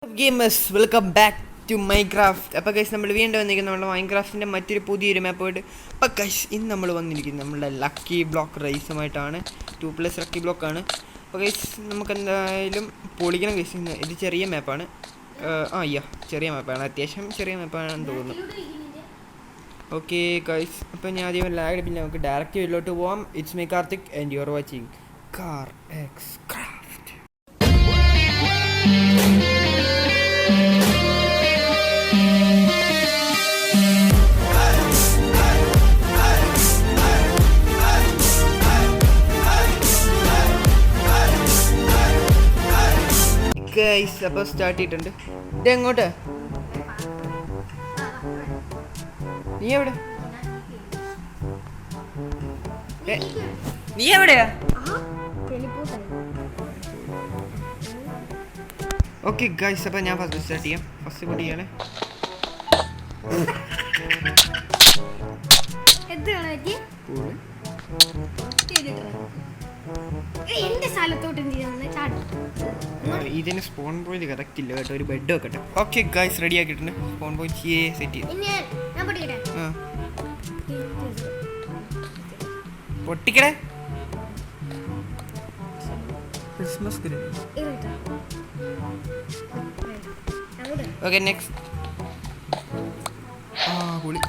Gamers welcome back to Minecraft. അപ്പോൾ guys നമ്മൾ വീണ്ടും വന്നിരിക്കുന്നത് നമ്മുടെ മൈൻക്രാഫ്റ്റിൻ്റെ മറ്റൊരു പുതിയൊരു മാപ്പായിട്ട്. അപ്പോൾ ഗൈസ് ഇന്ന് നമ്മൾ വന്നിരിക്കുന്നത് നമ്മുടെ ലക്കി ബ്ലോക്ക് റേസുമായിട്ടാണ്. 2+ ലക്കി ബ്ലോക്കാണ്. അപ്പോൾ ഗൈസ് നമുക്ക് എന്തായാലും പൊളിക്കണം ഗൈസ്. ഇത് ചെറിയ മാപ്പാണ്. ചെറിയ മാപ്പാണ്, അത്യാവശ്യം ചെറിയ മാപ്പാണെന്ന് തോന്നുന്നു. ഓക്കെ ഗൈസ്, അപ്പോൾ ഞാൻ ആദ്യം ലാഗ് പിന്നെ നമുക്ക് ഡയറക്റ്റ് വീട്ടിലോട്ട് പോവാം. It's my Karthik and you are watching car X craft. Guys അപ്പോൾ സ്റ്റാർട്ട് ചെയ്തിട്ടുണ്ട്. ഇത് എങ്ങോട്ട്? നീ എവിടെ? നീ എവിടെയാ? ഓക്കെ ഗൈസ്, അപ്പോൾ ഞാൻ ഫസ്റ്റ് സ്റ്റാർട്ട് ചെയ്യാം. ഫസ്റ്റ് കൂടിയാണ്. ഇതിന് സ്പോൺ പോയിന്റ് കറക്റ്റ് ഇല്ല കേട്ടോ. ഒരു ബെഡ് വെക്കട്ടെ. ഓക്കെ ഗൈസ്, റെഡി ആക്കിയിട്ടുണ്ട്. സ്പോൺ പോയിന്റ് സെറ്റ് ചെയ്ത് പൊട്ടിക്കടേ. ക്രിസ്മസ്. Okay next. പൊളി.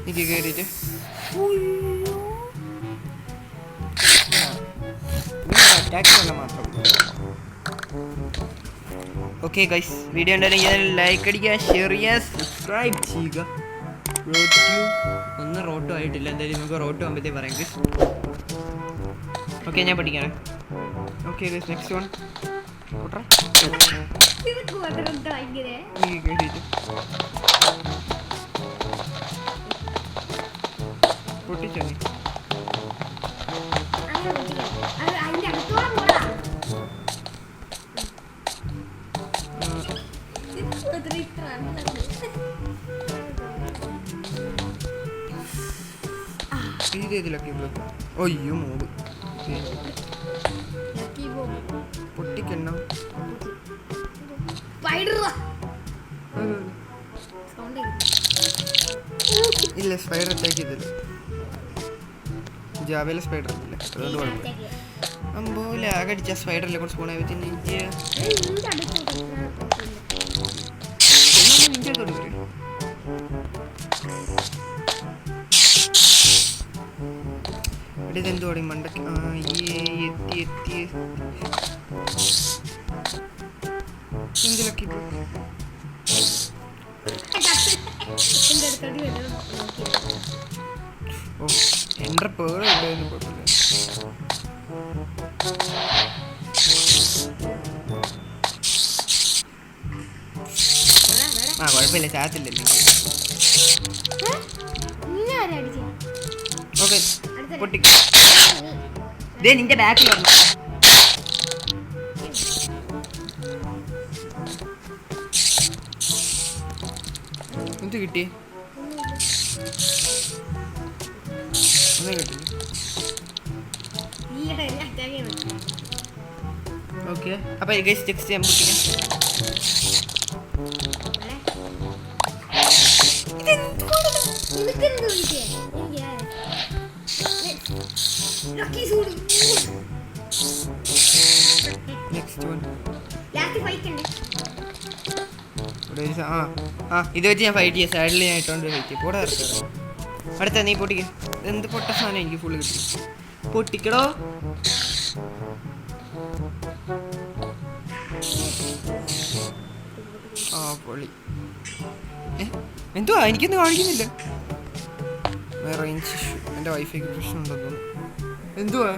എനിക്ക് കയറിയിട്ട് മാത്രം. ഓക്കെ ഗൈസ്, വീഡിയോ ഉണ്ടെങ്കിൽ ലൈക്ക് അടിക്കുക, ഷെയർ ചെയ്യുക, സബ്സ്ക്രൈബ് ചെയ്യുക. ഒന്നും റോട്ടും ആയിട്ടില്ല. എന്തായാലും നമുക്ക് റോട്ട് ആകുമ്പോഴത്തേ പറയാം ഗൈസ്. ഓക്കെ ഞാൻ പഠിക്കാണ്. Okay guys, next one. പൊട്ടിച്ചോ നീ? Lucky block. അയ്യോ മോബ് പൊട്ടിക്കണം. ഇല്ല, സ്പൈഡർ അറ്റാക്ക് ചെയ്തില്ല. ജാവയിലെ സ്പൈഡർ ഇല്ല, അതുകൊണ്ട് കുഴപ്പമില്ല. അമ്പോ ലാഗടിച്ച സ്പൈഡറിലെ കുറച്ച് പോണേ ഇതെന്തുവാടി മണ്ടക്ക്. എത്തി ലക്കി ഓ എൻ്റെ പേര് ഉണ്ടായിരുന്നു. കുഴപ്പമില്ല. കുഴപ്പമില്ല, ചാത്തില്ലല്ലോ. ഓക്കെ പൊട്ടിക്ക. ദേ നിന്റെ ബാക്കിൽ വന്നു. എന്ത് കിട്ടി? ഒന്നും കിട്ടില്ല. ഓക്കെ, അപ്പൊ ഗൈസ് നെക്സ്റ്റ് ഞാൻ പൊട്ടിക്കാം. ഇത് വെച്ച് ഞാൻ ഫൈറ്റ് ചെയ്യാം. സൈഡിൽ ഞാൻ ഇട്ടോണ്ട് വെയിറ്റ് കൂടെ ഇറക്കാം. അടുത്ത നീ പൊട്ടിക്ക. എന്ത് പൊട്ട സാധനം എനിക്ക് ഫുള്ള് കിട്ടി. പൊട്ടിക്കടോ. പൊളി. എന്തുവാ എനിക്കൊന്നും കാണിക്കുന്നില്ല. Range issue. എൻ്റെ വൈഫൈക്ക് പ്രശ്നമുണ്ടെന്ന് തോന്നുന്നു. എന്തുവാ?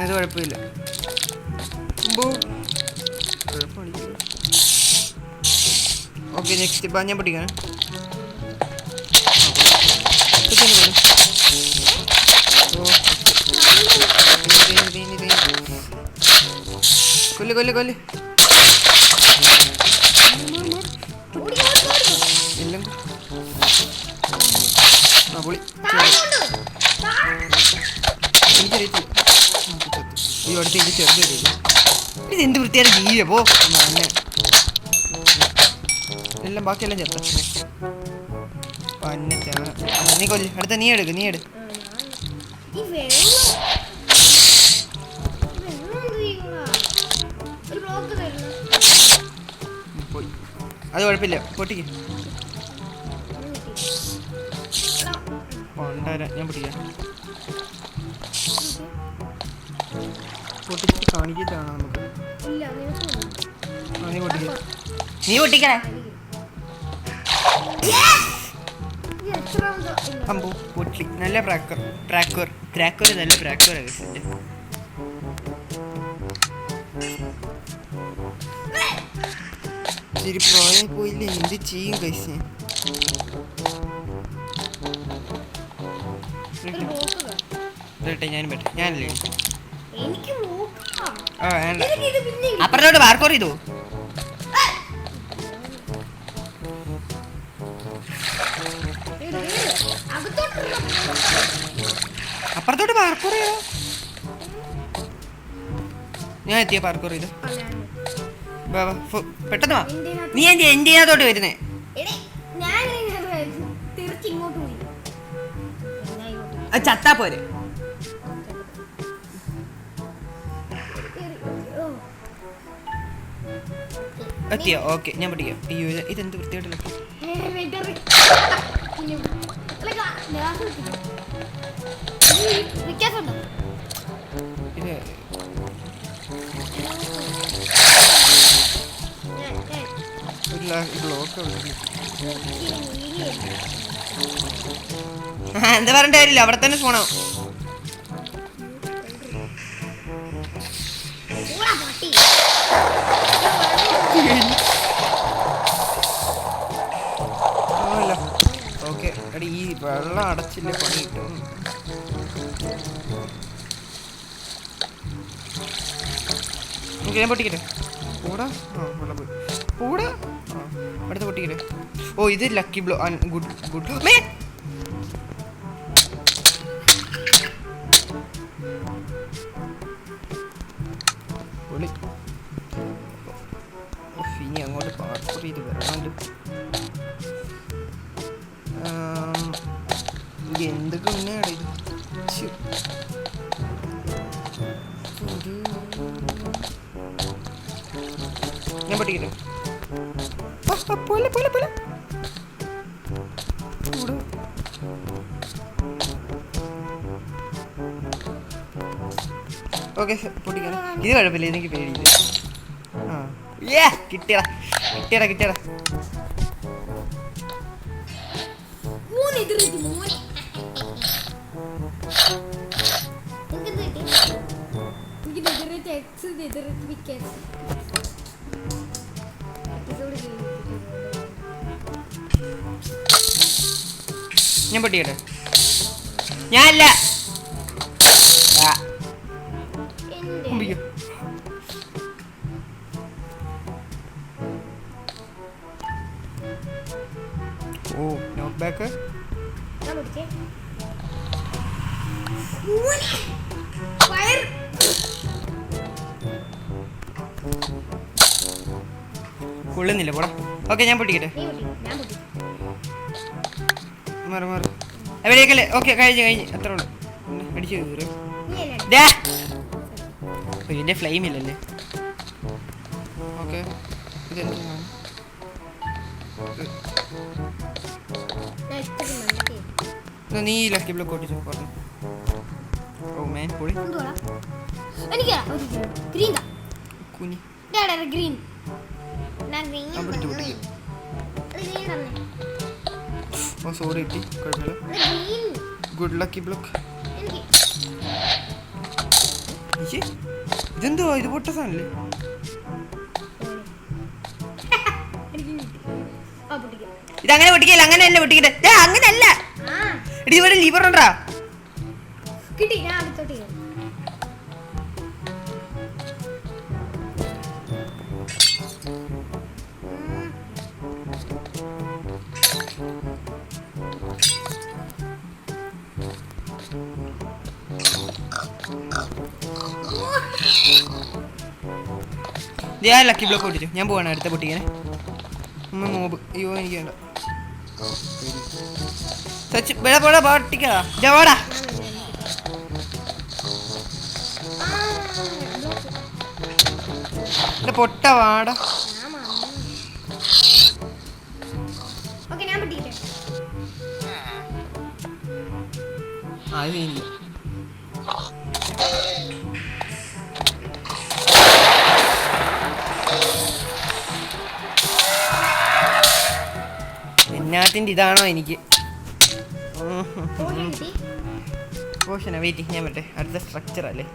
ഇത് കുഴപ്പമില്ല. Okay next. ഇപ്പം ഞാൻ പഠിക്കാൻ കൊല്ല് കൊല്ല് കൊല്ല്. ഈ അടുത്തേക്ക് ചെറുത് ഇതെന്ത് വൃത്തിയായിട്ട് ജീവി പോ എല്ലാം ബാക്കിയെല്ലാം ചേർത്ത പന്നെ നീ കൊല്ലി അടുത്ത നീ എടുക്ക് പോയി അത് കുഴപ്പമില്ല പൊട്ടിക്ക് കൊണ്ടുവരാം ഞാൻ പൊട്ടിക്കാം പൊട്ടിച്ചിട്ട് കാണിച്ചിട്ടാണോ നമുക്ക് നീ പൊട്ടിക്കണേ അമ്പോ പൊട്ടി നല്ല ക്രാക്കർ നല്ല ക്രാക്കർ ശരി പ്രായം പോയില്ലേ എന്ത് ചെയ്യും കൈസ് ഞാനും പറ്റും ഞാനല്ലേ അപ്പുറത്തോട്ട് പാർക്കോർ ചെയ്തു അപ്പുറത്തോട്ട് പാർക്കോർ ചെയ്തോ ഞാൻ എത്തിയ പാർക്കോർ ചെയ്തു പെട്ടെന്ന് വാ നീ എന്റെ ഇതിനകത്തോട്ട് വരുന്നേ ചത്താ പോരെ എത്തിയോ ഓക്കെ ഞാൻ പഠിക്കാം അയ്യോ ഇതെന്ത് വൃത്തിയായിട്ടല്ലോ എന്താ പറഞ്ഞിട്ട് കാര്യമില്ല അവിടെ തന്നെ പോണോ ഓക്കെ എടി ഈ വെള്ളം അടച്ചില്ല പണി കിട്ടും ഞാൻ പൊട്ടിക്കട്ടെ കൂടാ വെള്ളം പോയി കൂടാ അടുത്ത പൊട്ടിക്കട്ടെ ഓ ഇത് ലക്കി ബ്ലോ ഗുഡ് ഇനി അങ്ങോട്ട് പാർക്കർ ചെയ്ത് വരണമല്ലോ എന്തൊക്കെ മുന്നെയാണ് ഇത് ഞാൻ പഠിക്കട്ടെ പോലെ പോലെ പോലെ ഓക്കെ പൊട്ടിക്കണം ഇത് കുഴപ്പമില്ല എനിക്ക് പേടിയില്ല കിട്ടിയടാ ഞാൻ പൊട്ടിക്കട്ടെ ഞാനല്ല ഓ നോട്ട് ബാക്ക് കൊള്ളുന്നില്ല പോടാ ഓക്കെ ഞാൻ പൊട്ടിക്കട്ടെ മാറി എവിടേക്കല്ലേ ഓക്കെ കഴിഞ്ഞ് അത്ര ഉള്ളു അടിച്ചു കയറി ഇതിൻ്റെ ഫ്ലെയിം ഇല്ലല്ലേ ഓക്കെ നീ ലക്കി ബ്ലോക്ക് ഓട്ടിച്ചോ പറഞ്ഞു ഓ മാൻ പൊളി കുനി ഗ്രീൻ ഓ സോറി കിട്ടി കുഴപ്പമില്ല ഗുഡ് ലക്കി ബ്ലോക്ക് ഇതെന്തോ ഇത് പൊട്ട സാധനല്ലേ ഇതങ്ങനെ പൊട്ടിക്കല്ല അങ്ങനെയല്ല പൊട്ടിക്കട്ടെ അങ്ങനെയല്ല എടി ഇവിടെ ലിവർ ഉണ്ടാ കിട്ടി ഞാൻ അടുത്തോട്ട് ഞാൻ ലക്കി ബ്ലോക്ക് പൊട്ടിച്ചു. ഞാൻ പോവാണ് അടുത്ത പൊട്ടിക്കാനെ. മോബ് അയ്യോ എനിക്ക് വേണ്ട. സച്ച് വേടാ പോടാ പൊട്ടിക്കാ ജവാടാ. പൊട്ട വാടാ. അത് ഇല്ല. എന്നാത്തിൻ്റെ ഇതാണോ എനിക്ക് പോഷന വെയിറ്റ് ഞാൻ പറ്റേ അടുത്ത സ്ട്രക്ചർ അല്ലേ.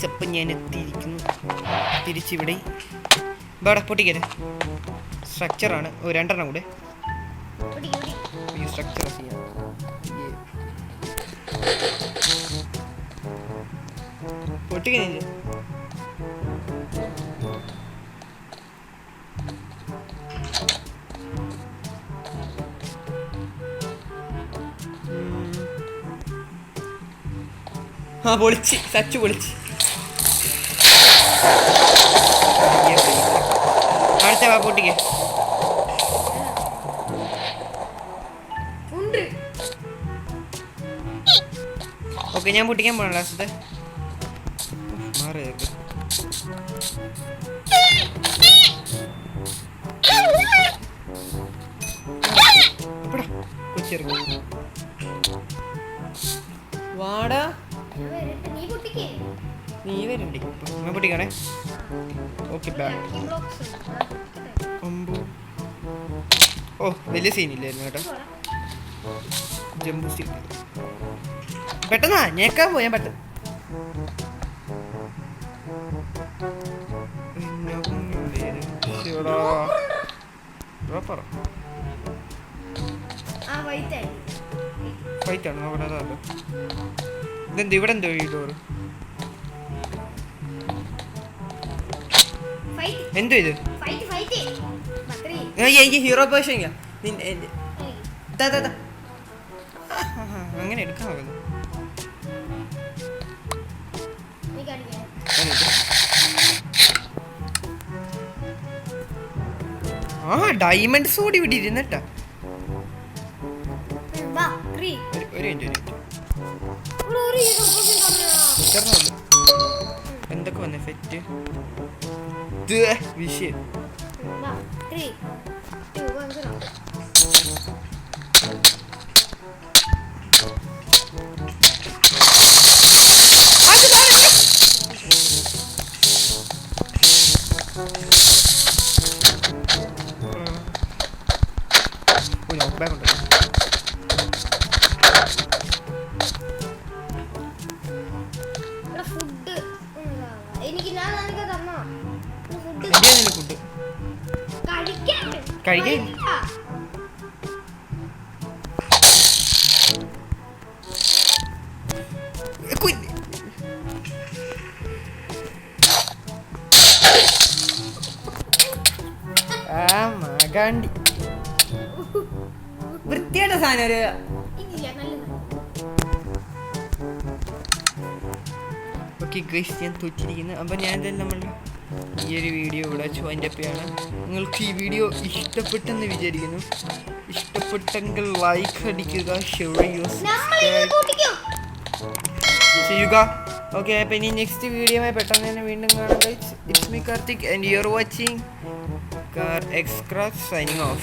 അപ്പം ഞാൻ എത്തിയിരിക്കുന്നു തിരിച്ചിവിടെ. ഇവിടെ പൊട്ടിക്കരുത്. സ്ട്രക്ചറാണ്. രണ്ടെണ്ണം കൂടെ സ്ട്രക്ചർ ചെയ്യാം. പൊട്ടിക്കുന്നില്ല. ആ പൊളിച്ച് സച്ചു പൊളിച്ച്. അടുത്ത വാ പൊട്ടിക്ക. ഓക്കെ ഞാൻ പൊട്ടിക്കാൻ പോകണം ലാസ്റ്റത്തെ. മാറിയൊക്കെ കൊച്ചിറങ്ങി വാടാ. നീ വരണ്ടേ ഞാൻ പൊട്ടിക്കണേ. ഓക്കെ ഓ വലിയ സീനില്ലായിരുന്നു കേട്ടോ. ജമ്പ് പെട്ടെന്നാ ഞേക്കാൻ പോയാൻ പെട്ടെന്ന്. ഫൈറ്റാണ് നോക്കണോ. ഇതെന്ത് ഇവിടെ എന്തോ ഈ ഡോറ് എന്തോ ഇത് ഹീറോ പേഴ്ഷൻ അങ്ങനെ എടുക്കാൻ നോക്കുന്നു. ആ ഡയമണ്ട് സോഡ് ഇവിടെ ഇരുന്നിട്ടാ. ഒരു മിനിറ്റ് എന്തൊക്കെ വന്നേ ഫെറ്റ് വിഷയം. വൃത്തിയായിട്ട സാധനം ഒരു ഓക്കെ ഗൈസ് ഞാൻ തോറ്റിരിക്കുന്നു. അപ്പം ഞാൻ എന്തായാലും നമ്മളുടെ ഈ ഒരു വീഡിയോ ഇവിടെ വൈൻഡ് അപ്പ് ചെയ്യാണ്. നിങ്ങൾക്ക് ഈ വീഡിയോ ഇഷ്ടപ്പെട്ടെന്ന് വിചാരിക്കുന്നു. ഇഷ്ടപ്പെട്ടെങ്കിൽ ലൈക്ക് അടിക്കുക, ഷെയർ ചെയ്യുക. ഓക്കെ അപ്പം ഇനി നെക്സ്റ്റ് വീഡിയോയുമായി പെട്ടെന്ന് തന്നെ വീണ്ടും കാണാം. It's me Karthik and you are watching Car X Craft signing off.